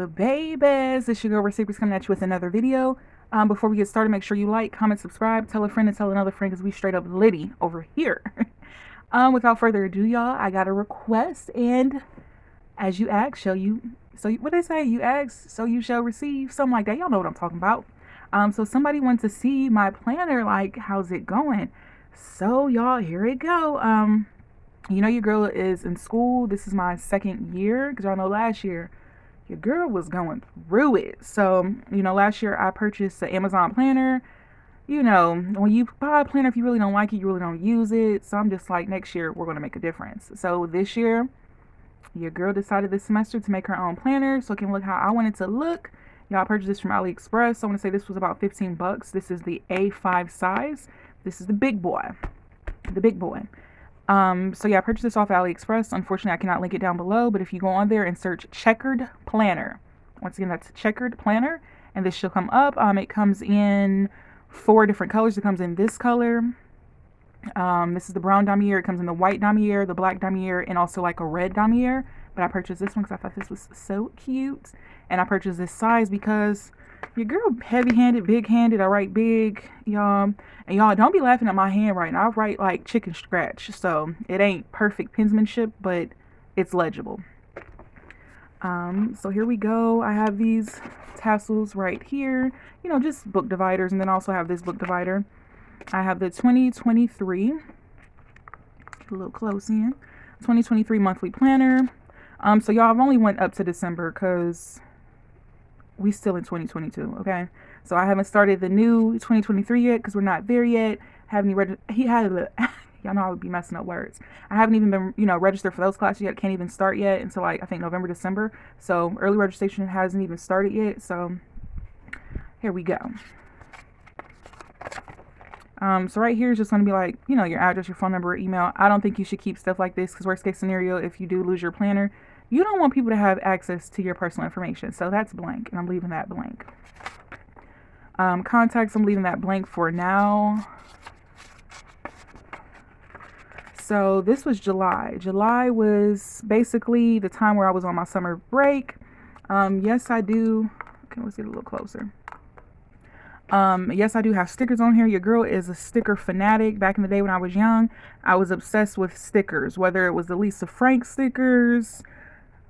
babies, it's your girl Receivers coming at you with another video. Before we get started, make sure you like, comment, subscribe, tell a friend and tell another friend because we straight up litty over here. Without further ado, y'all, I got a request, and as you ask, what they say? You ask, so you shall receive, something like that. Y'all know what I'm talking about. So somebody wants to see my planner, like, how's it going? So y'all, here it go. You know your girl is in school. This is my second year because y'all know last year your girl was going through it. So, last year I purchased the Amazon planner. When you buy a planner, if you really don't like it, you really don't use it. So I'm just like, next year we're going to make a difference. So this year, your girl decided this semester to make her own planner so it can look how I want it to look. Y'all purchased this from AliExpress. So I want to say this was about 15 bucks. This is the A5 size. This is the big boy. The big boy. So yeah, I purchased this off AliExpress. Unfortunately, I cannot link it down below, but if you go on there and search checkered planner, once again, that's checkered planner, and this should come up. It comes in 4 different colors. It comes in this color. This is the brown damier. It comes in the white damier, the black damier, and also like a red damier. But I purchased this one because I thought this was so cute. And I purchased this size because your girl heavy-handed, big-handed. I write big, y'all. And y'all, don't be laughing at my handwriting. I write like chicken scratch. So it ain't perfect penmanship, but it's legible. So here we go. I have these tassels right here. Just book dividers. And then I also have this book divider. I have the 2023, a little close in, 2023 monthly planner. So y'all, I've only went up to December because we still in 2022, okay? So I haven't started the new 2023 yet because we're not there yet. Y'all know I would be messing up words. I haven't even been, registered for those classes yet. Can't even start yet until like, I think November, December. So early registration hasn't even started yet. So here we go. So right here is just going to be like, your address, your phone number, email. I don't think you should keep stuff like this because worst case scenario, if you do lose your planner, you don't want people to have access to your personal information. So that's blank, and I'm leaving that blank. Contacts, I'm leaving that blank for now. So this was July. July was basically the time where I was on my summer break. Yes, I do. Okay, let's get a little closer. Yes, I do have stickers on here. Your girl is a sticker fanatic. Back in the day when I was young, I was obsessed with stickers, whether it was the Lisa Frank stickers,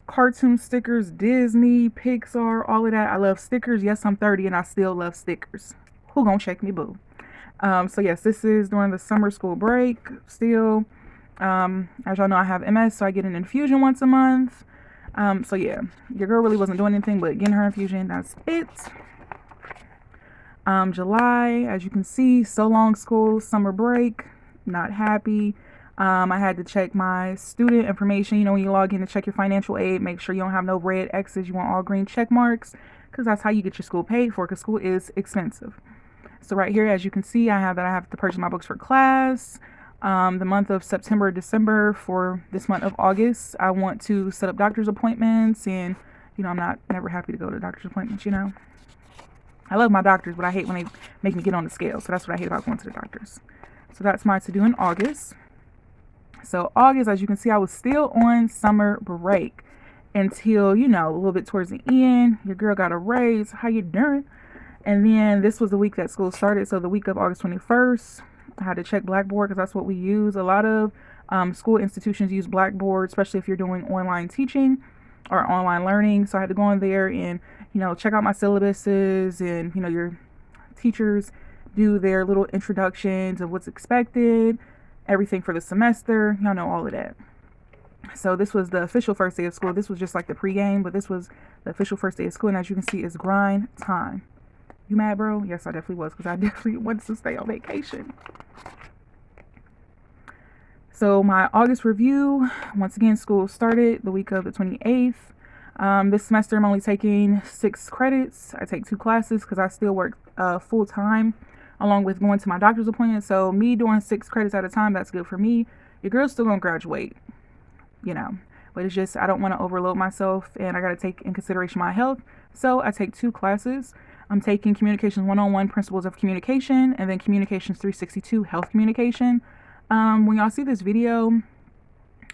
cartoon stickers, Disney, Pixar, all of that. I love stickers. Yes, I'm 30 and I still love stickers. Who gonna check me, boo? So yes, this is during the summer school break still. As y'all know, I have MS, so I get an infusion once a month. So yeah, your girl really wasn't doing anything but getting her infusion. That's it. July, as you can see, so long school, summer break, not happy. I had to check my student information. When you log in to check your financial aid, make sure you don't have no red X's. You want all green check marks because that's how you get your school paid for, because school is expensive. So right here, as you can see, I have to purchase my books for class. The month of September, December, for this month of August, I want to set up doctor's appointments, and I'm never happy to go to doctor's appointments. I love my doctors, but I hate when they make me get on the scale. So that's what I hate about going to the doctors. So that's my to-do in August. So August, as you can see, I was still on summer break until, a little bit towards the end. Your girl got a raise. How you doing? And then this was the week that school started. So the week of August 21st, I had to check Blackboard because that's what we use. A lot of school institutions use Blackboard, especially if you're doing online teaching or online learning. So I had to go in there and check out my syllabuses, and your teachers do their little introductions of what's expected, everything for the semester. Y'all know all of that. So this was the official first day of school. This was just like the pregame, but this was the official first day of school. And as you can see, it's grind time. You mad, bro? Yes, I definitely was, because I definitely wanted to stay on vacation. So my August review, once again, school started the week of the 28th. This semester I'm only taking 6 credits. I take 2 classes because I still work full time along with going to my doctor's appointment. So me doing 6 credits at a time, that's good for me. Your girl's still gonna graduate, but it's just I don't want to overload myself, and I got to take in consideration my health. So I take 2 classes. I'm taking Communications 101, Principles of Communication, and then Communications 362, Health Communication. When y'all see this video,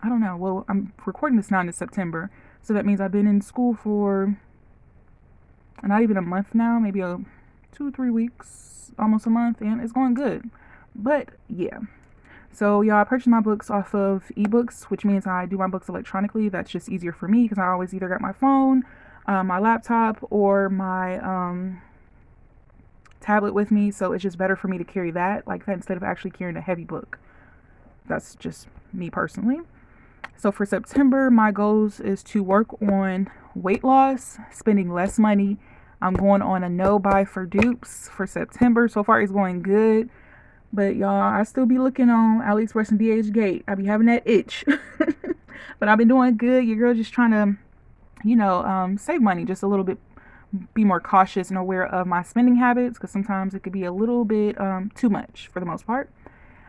I don't know. Well, I'm recording this now in September. So that means I've been in school for not even a month now, maybe 2 3 weeks, almost a month, and it's going good. But yeah. So y'all, I purchased my books off of ebooks, which means I do my books electronically. That's just easier for me because I always either got my phone, my laptop, or my tablet with me. So it's just better for me to carry that like that instead of actually carrying a heavy book. That's just me personally. So for September, my goals is to work on weight loss, spending less money. I'm going on a no buy for dupes for September. So far, it's going good. But y'all, I still be looking on AliExpress and DHgate. I be having that itch. But I've been doing good. Your girl just trying to, save money just a little bit, be more cautious and aware of my spending habits because sometimes it could be a little bit too much for the most part.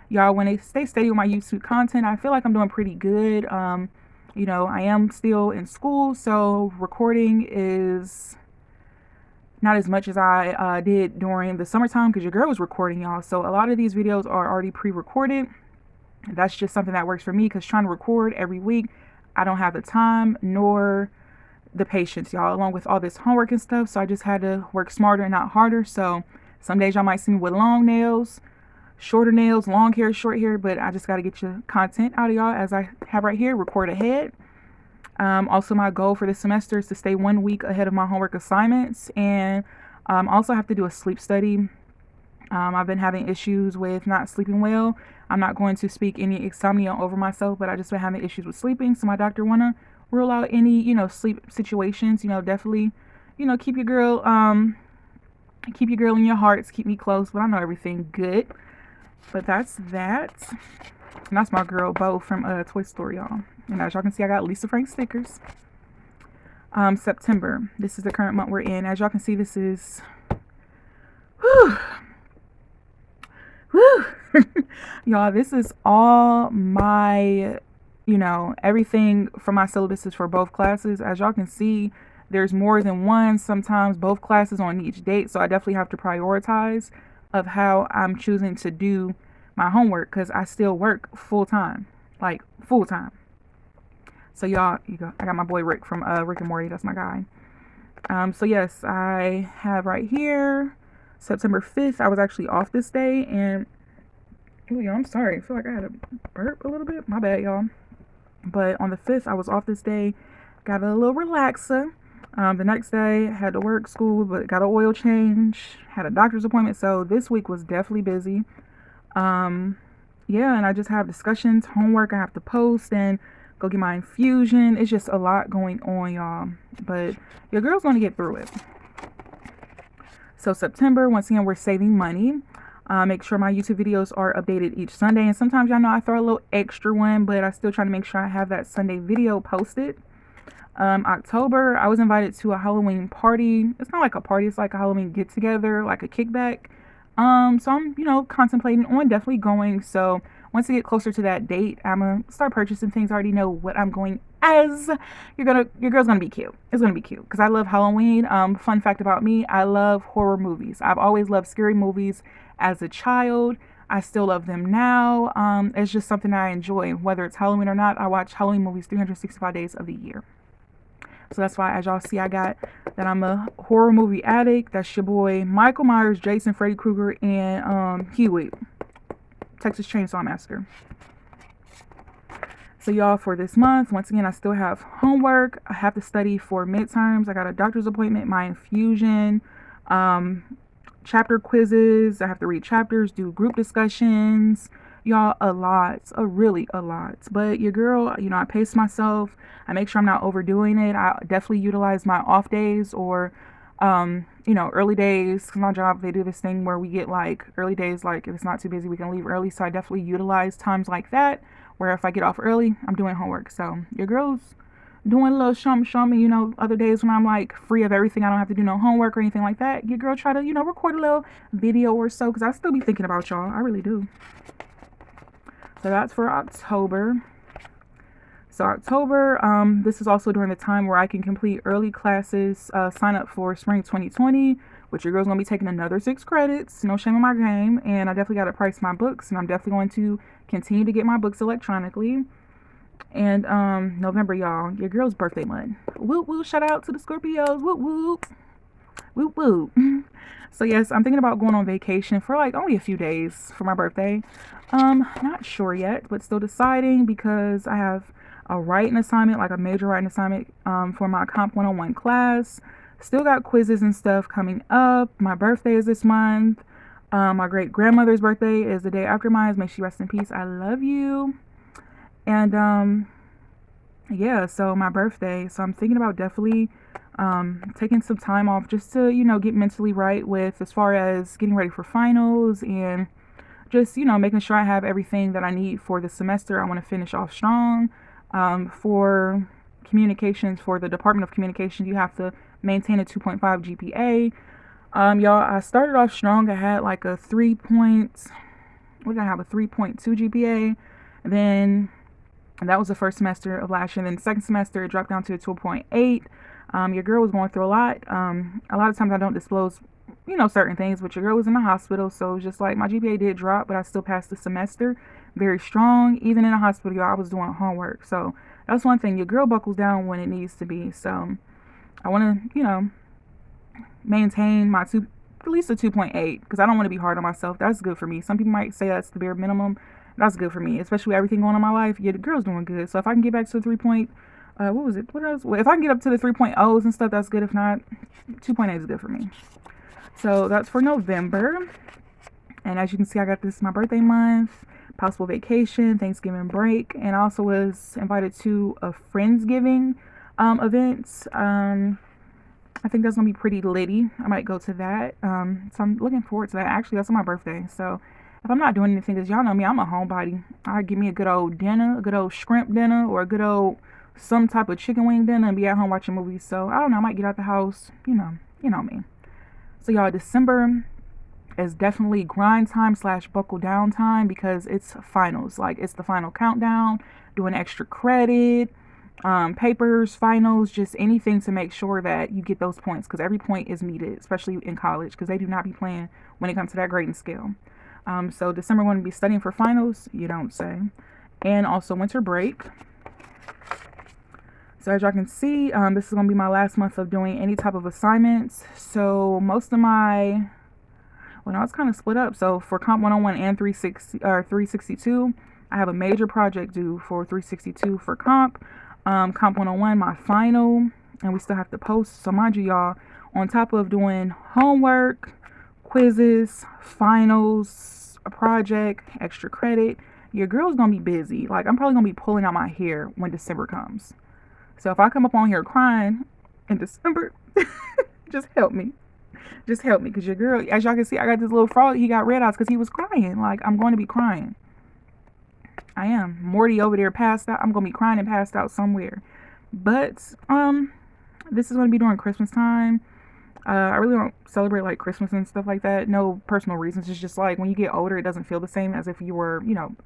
Y'all, when I stay steady with my YouTube content, I feel like I'm doing pretty good. I am still in school, so recording is not as much as I did during the summertime because your girl was recording, y'all. So a lot of these videos are already pre-recorded. That's just something that works for me because trying to record every week, I don't have the time nor the patience, y'all, along with all this homework and stuff. So I just had to work smarter and not harder. So some days y'all might see me with long nails, shorter nails, long hair, short hair, but I just got to get your content out of y'all as I have right here, record ahead. Also, my goal for this semester is to stay 1 week ahead of my homework assignments, and also have to do a sleep study. I've been having issues with not sleeping well. I'm not going to speak any insomnia over myself, but I just been having issues with sleeping. So my doctor wanna rule out any, sleep situations. Definitely, keep your girl in your hearts. Keep me close, but I know everything good. But that's that. And that's my girl Bo from Toy Story, y'all. And as y'all can see, I got Lisa Frank stickers. September. This is the current month we're in. As y'all can see, this is whew, whew. Y'all, this is all my, everything for my syllabus is for both classes. As y'all can see, there's more than one, sometimes both classes on each date. So I definitely have to prioritize of how I'm choosing to do my homework because I still work full time, like full time. So y'all, I got my boy Rick from Rick and Morty. That's my guy. So yes, I have right here September 5th. I was actually off this day, and y'all, I'm sorry. I feel like I had a burp a little bit. My bad, y'all. But on the 5th, I was off this day. Got a little relaxer. The next day, had to work, school, but got an oil change. Had a doctor's appointment. So this week was definitely busy. Yeah, and I just have discussions, homework I have to post, and go get my infusion. It's just a lot going on, y'all. But your girl's going to get through it. So September, once again, we're saving money. Make sure my YouTube videos are updated each Sunday. And sometimes y'all know I throw a little extra one, but I still try to make sure I have that Sunday video posted. October, I was invited to a Halloween party. It's not like a party, it's like a Halloween get together, like a kickback. So I'm, contemplating on definitely going. So once I get closer to that date, I'm gonna start purchasing things. I already know what I'm going as. Your girl's gonna be cute. It's gonna be cute because I love Halloween. Fun fact about me, I love horror movies. I've always loved scary movies as a child. I still love them now. It's just something I enjoy, whether it's Halloween or not. I watch Halloween movies 365 days of the year. So that's why, as y'all see, I got that I'm a horror movie addict. That's your boy Michael Myers, Jason, Freddy Krueger, and Huey, Texas Chainsaw Massacre. So y'all, for this month, once again, I still have homework. I have to study for midterms. I got a doctor's appointment, my infusion, chapter quizzes. I have to read chapters, do group discussions. Y'all, really a lot. But your girl, I pace myself. I make sure I'm not overdoing it. I definitely utilize my off days or, early days. Cause my job, they do this thing where we get like early days, like if it's not too busy, we can leave early. So I definitely utilize times like that, where if I get off early, I'm doing homework. So your girl's doing a little something, other days when I'm like free of everything, I don't have to do no homework or anything like that. Your girl try to, record a little video or so, cause I still be thinking about y'all. I really do. So that's for October. So October, this is also during the time where I can complete early classes, sign up for spring 2020, which your girl's going to be taking another 6 credits. No shame in my game. And I definitely got to price my books, and I'm definitely going to continue to get my books electronically. And November, y'all, your girl's birthday month. Whoop, whoop, shout out to the Scorpios. Whoop, whoop. Woo woo. So yes, I'm thinking about going on vacation for like only a few days for my birthday. Not sure yet, but still deciding because I have a writing assignment, like a major writing assignment, for my Comp 101 class. Still got quizzes and stuff coming up. My birthday is this month. My great grandmother's birthday is the day after mine. May she rest in peace. I love you. And yeah, so my birthday. So I'm thinking about definitely taking some time off just to, get mentally right with as far as getting ready for finals and just, making sure I have everything that I need for the semester. I want to finish off strong. For communications, for the Department of Communications, you have to maintain a 2.5 GPA. Y'all, I started off strong. I had like a 3 point, what did I have? A 3.2 GPA. And then that was the first semester of last year. And then the second semester, it dropped down to a 2.8. Your girl was going through a lot. A lot of times I don't disclose, certain things, but your girl was in the hospital. So it was just like my GPA did drop, but I still passed the semester very strong. Even in the hospital, y'all, I was doing homework. So that's one thing. Your girl buckles down when it needs to be. So I want to, maintain my at least a 2.8 because I don't want to be hard on myself. That's good for me. Some people might say that's the bare minimum. That's good for me, especially with everything going on in my life. Yeah, the girl's doing good. So if I can get back to the 3 point, what was it? What else? Well, if I can get up to the 3.0s and stuff, that's good. If not, 2.8 is good for me. So that's for November. And as you can see, I got this my birthday month, possible vacation, Thanksgiving break, and I also was invited to a Friendsgiving event. I think that's gonna be pretty litty. I might go to that. So I'm looking forward to that. Actually, that's on my birthday. So if I'm not doing anything, because y'all know me, I'm a homebody. I give me a good old dinner, a good old shrimp dinner, or a good old some type of chicken wing dinner, and be at home watching movies. So I don't know. I might get out the house. You know me. So y'all, December is definitely grind time / buckle down time because it's finals. Like it's the final countdown. Doing extra credit. Papers, finals, just anything to make sure that you get those points because every point is needed, especially in college because they do not be playing when it comes to that grading scale. So December, going to be studying for finals, you don't say, and also winter break. So as y'all can see, this is going to be my last month of doing any type of assignments. So most of my, well, now it's kind of split up. So for Comp 101 and 362, I have a major project due for 362 for Comp. Comp 101, my final, and we still have to post. So mind you, y'all, on top of doing homework, quizzes, finals, a project, extra credit, your girl's gonna be busy. Like I'm probably gonna be pulling out my hair when December comes. So if I come up on here crying in December, just help me. Just help me, because your girl, as y'all can see, I got this little frog. He got red eyes because he was crying. Like I'm going to be crying. I am. Morty over there passed out. I'm gonna be crying and passed out somewhere. But this is gonna be during Christmas time. I really don't celebrate like Christmas and stuff like that. No personal reasons. It's just like when you get older, it doesn't feel the same as if you were,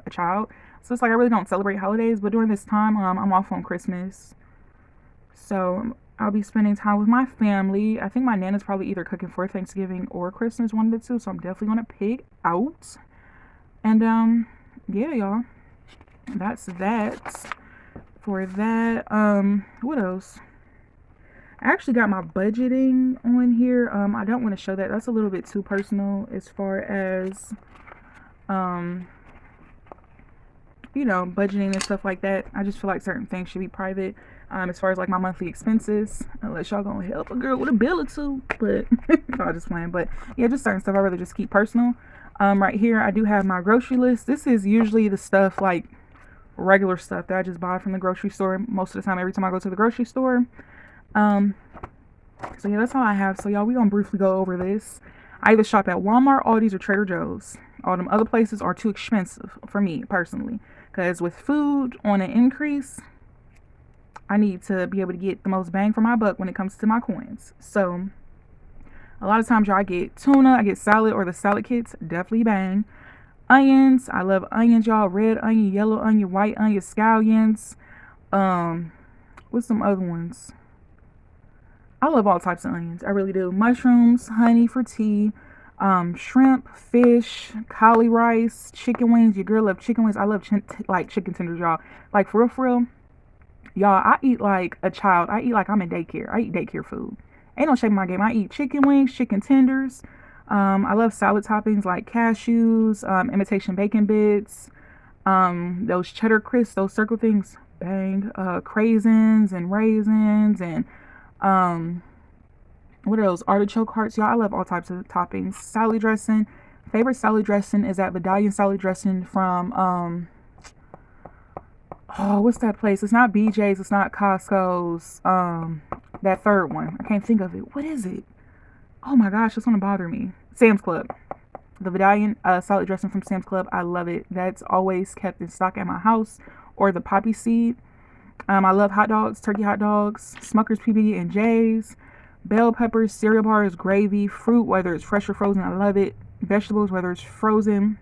a child. So it's like I really don't celebrate holidays. But during this time, I'm off on Christmas, so I'll be spending time with my family. I think my nana's probably either cooking for Thanksgiving or Christmas, one of the two. So I'm definitely gonna pick out. And yeah, y'all. That's that for that. What else? I actually got my budgeting on here. I don't want to show that. That's a little bit too personal as far as budgeting and stuff like that. I just feel like certain things should be private. As far as like my monthly expenses, unless y'all gonna help a girl with a bill or two, but I'm just playing. But yeah, just certain stuff I rather just keep personal. Right here I do have my grocery list. This is usually the stuff like regular stuff that I just buy from the grocery store most of the time every time I go to the grocery store. So yeah, that's all I have. So y'all, we gonna briefly go over this. I either shop at Walmart, Aldi's, or Trader Joe's. All them other places are too expensive for me personally, because with food on an increase, I need to be able to get the most bang for my buck when it comes to my coins. So a lot of times y'all, I get tuna, I get salad or the salad kits, definitely bang. Onions, I love onions, y'all. Red onion, yellow onion, white onion, scallions. What's some other ones? I love all types of onions. I really do. Mushrooms, honey for tea, shrimp, fish, cauli rice, chicken wings. Your girl love chicken wings. I love like chicken tenders, y'all. Like for real, y'all. I eat like a child. I eat like I'm in daycare. I eat daycare food. Ain't no shame in my game. I eat chicken wings, chicken tenders. I love salad toppings like cashews, imitation bacon bits, those cheddar crisps, those circle things, bang, craisins and raisins, and um, what are those artichoke hearts, y'all? I love all types of toppings. Salad dressing. Favorite salad dressing is that Medallion salad dressing from oh, what's that place? It's not BJ's, it's not Costco's. That third one. I can't think of it. What is it? Oh my gosh, it's gonna bother me. Sam's Club. The Medallion salad dressing from Sam's Club. I love it. That's always kept in stock at my house. Or the poppy seed. I love hot dogs, turkey hot dogs, Smucker's PB and J's, bell peppers, cereal bars, gravy, fruit, whether it's fresh or frozen, I love it. Vegetables, whether it's frozen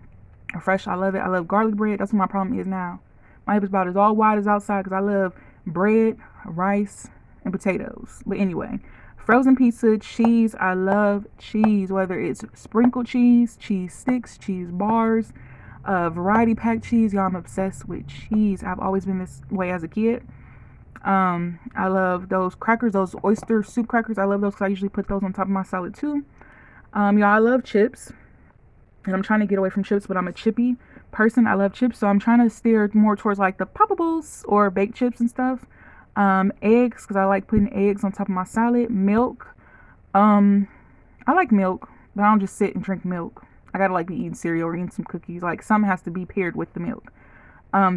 or fresh, I love it. I love garlic bread. That's what my problem is now. My hip is about as all wide as outside because I love bread, rice, and potatoes. But anyway, frozen pizza, cheese. I love cheese, whether it's sprinkled cheese, cheese sticks, cheese bars, variety pack cheese. Y'all, I'm obsessed with cheese. I've always been this way as a kid. I love those crackers, those oyster soup crackers. I love those because I usually put those on top of my salad too. Y'all, I love chips. And I'm trying to get away from chips, but I'm a chippy person. I love chips, so I'm trying to steer more towards like the poppables or baked chips and stuff. Eggs, because I like putting eggs on top of my salad. Milk. I like milk, but I don't just sit and drink milk. I gotta like be eating cereal or eating some cookies. Like something has to be paired with the milk.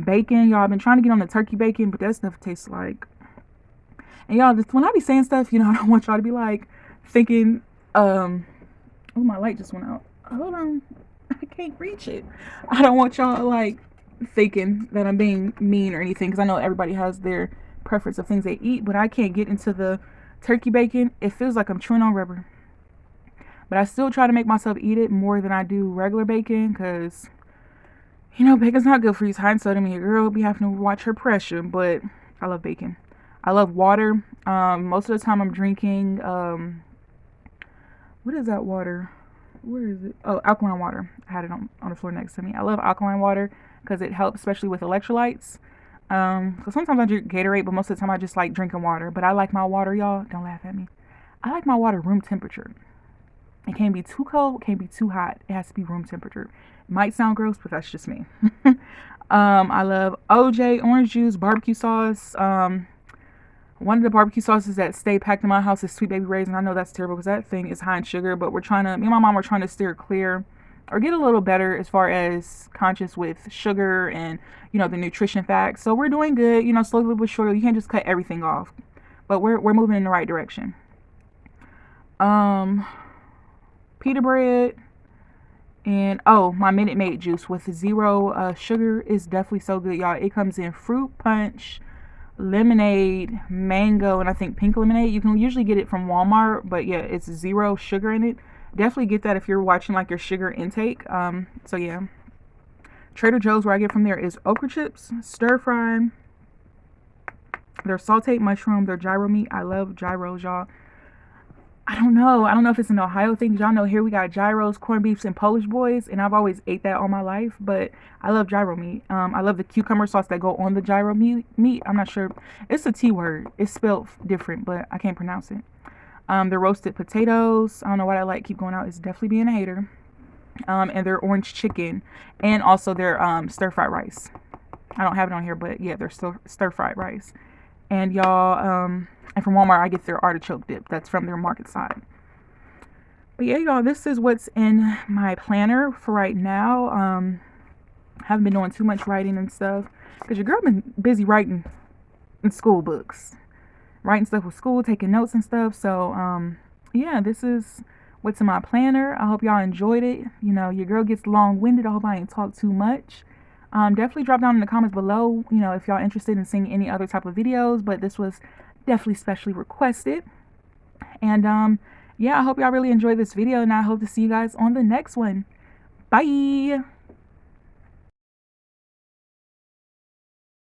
Bacon, y'all. I've been trying to get on the turkey bacon, but that stuff tastes like. And y'all, just when I be saying stuff, I don't want y'all to be like thinking, oh, my light just went out. Hold on, I can't reach it. I don't want y'all like thinking that I'm being mean or anything, because I know everybody has their preference of things they eat, but I can't get into the turkey bacon. It feels like I'm chewing on rubber. But I still try to make myself eat it more than I do regular bacon, because bacon's not good for you. It's high in sodium. Your girl be having to watch her pressure, but I love bacon. I love water. Most of the time I'm drinking, what is that water? Where is it? Oh, alkaline water. I had it on the floor next to me. I love alkaline water because it helps, especially with electrolytes. So sometimes I drink Gatorade, but most of the time I just like drinking water. But I like my water, y'all. Don't laugh at me. I like my water room temperature. It can't be too cold, it can't be too hot. It has to be room temperature. It might sound gross, but that's just me. I love OJ, orange juice, barbecue sauce. One of the barbecue sauces that stay packed in my house is Sweet Baby Raisin. I know that's terrible because that thing is high in sugar, but me and my mom are trying to steer clear or get a little better as far as conscious with sugar and, the nutrition facts. So we're doing good, slowly but surely. You can't just cut everything off, but we're moving in the right direction. Pita bread, and my Minute Maid juice with 0 sugar is definitely so good, y'all. It comes in fruit punch, lemonade, mango, and I think pink lemonade. You can usually get it from Walmart, but yeah, it's 0 sugar in it. Definitely get that if you're watching like your sugar intake. So yeah. Trader Joe's, where I get from there, is okra chips, stir fry, their sauteed mushroom, their gyro meat. I love gyros, y'all. I don't know if it's an Ohio thing. Y'all know here we got gyros, corned beefs, and Polish boys, and I've always ate that all my life, but I love gyro meat. I love the cucumber sauce that go on the gyro meat. I'm not sure. It's a T word. It's spelled different, but I can't pronounce it. The roasted potatoes. I don't know why that light keep going out. It's definitely being a hater. And their orange chicken, and also their stir-fried rice. I don't have it on here, but yeah, they're still stir-fried rice. And y'all, and from Walmart, I get their artichoke dip. That's from their market side. But yeah, y'all, this is what's in my planner for right now. Haven't been doing too much writing and stuff because your girl been busy writing in school books, writing stuff with school, taking notes and stuff. So, yeah, this is what's in my planner. I hope y'all enjoyed it. Your girl gets long-winded. I hope I ain't talked too much. Definitely drop down in the comments below, if y'all interested in seeing any other type of videos, but this was definitely specially requested. And yeah, I hope y'all really enjoyed this video, and I hope to see you guys on the next one. Bye.